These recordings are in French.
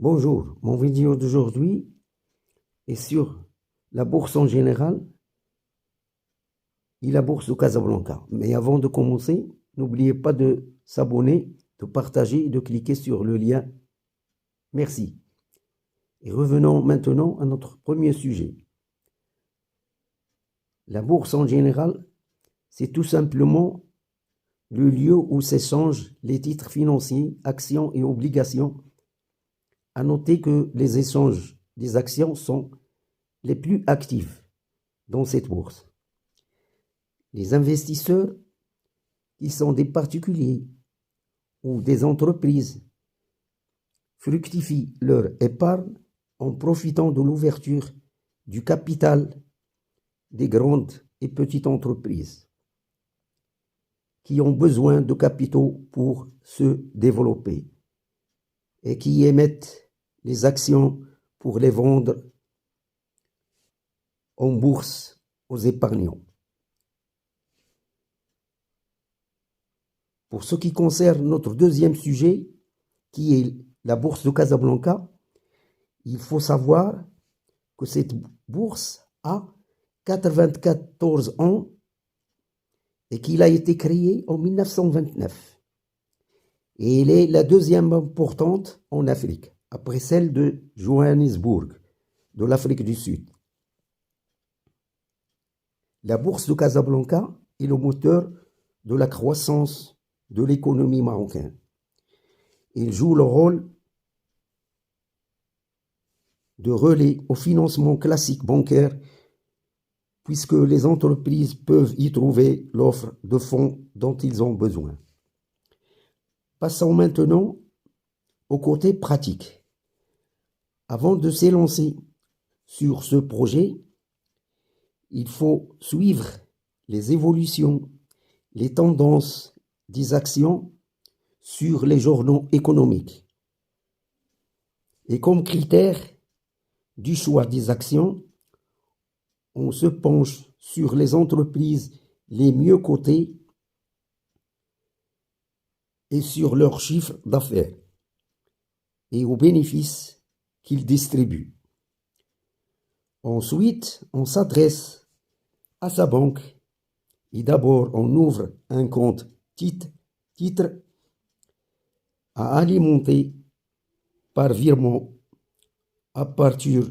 Bonjour, mon vidéo d'aujourd'hui est sur la bourse en général et la bourse de Casablanca. Mais avant de commencer, n'oubliez pas de s'abonner, de partager et de cliquer sur le lien. Merci. Et revenons maintenant à notre premier sujet. La bourse en général, c'est tout simplement le lieu où s'échangent les titres financiers, actions et obligations. À noter que les échanges des actions sont les plus actifs dans cette bourse. Les investisseurs, qui sont des particuliers ou des entreprises, fructifient leur épargne en profitant de l'ouverture du capital des grandes et petites entreprises qui ont besoin de capitaux pour se développer et qui émettent les actions pour les vendre en bourse aux épargnants. Pour ce qui concerne notre deuxième sujet, qui est la bourse de Casablanca, il faut savoir que cette bourse a 94 ans et qu'il a été créé en 1929. Et elle est la deuxième importante en Afrique, après celle de Johannesburg, de l'Afrique du Sud. La bourse de Casablanca est le moteur de la croissance de l'économie marocaine. Il joue le rôle de relais au financement classique bancaire puisque les entreprises peuvent y trouver l'offre de fonds dont ils ont besoin. Passons maintenant au côté pratique. Avant de s'élancer sur ce projet, il faut suivre les évolutions, les tendances des actions sur les journaux économiques. Et comme critère du choix des actions, on se penche sur les entreprises les mieux cotées et sur leurs chiffres d'affaires et aux bénéfices qu'ils distribuent. Ensuite, on s'adresse à sa banque et d'abord on ouvre un compte titre à alimenter par virement à partir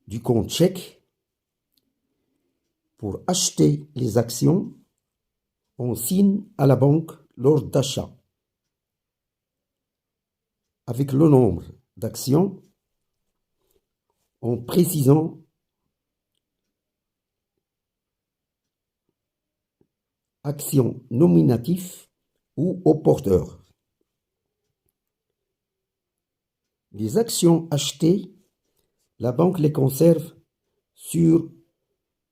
du compte chèque. Pour acheter les actions, on signe à la banque l'ordre d'achat avec le nombre d'actions en précisant actions nominatives ou au porteur. Les actions achetées, la banque les conserve sur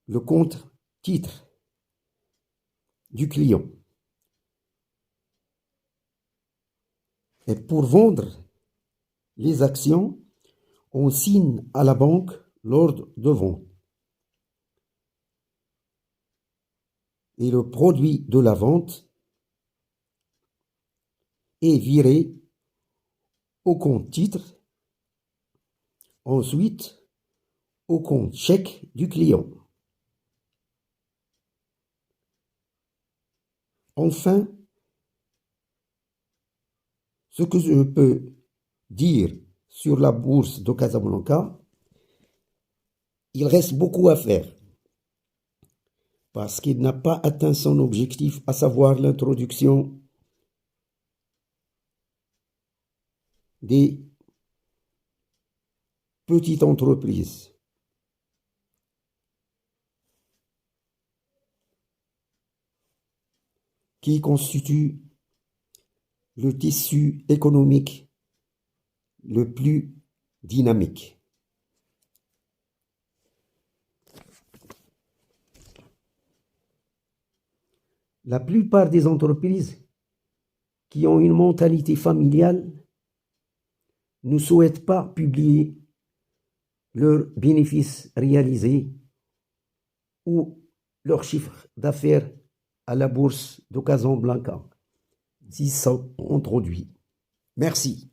le compte titre du client. Et pour vendre les actions, on signe à la banque l'ordre de vente. Et le produit de la vente est viré au compte titre, ensuite au compte chèque du client. Enfin, ce que je peux dire sur la bourse de Casablanca, il reste beaucoup à faire parce qu'il n'a pas atteint son objectif, à savoir l'introduction des petites entreprises qui constituent le tissu économique le plus dynamique. La plupart des entreprises qui ont une mentalité familiale ne souhaitent pas publier leurs bénéfices réalisés ou leurs chiffres d'affaires à la bourse de Casablanca, s'ils sont introduits. Merci.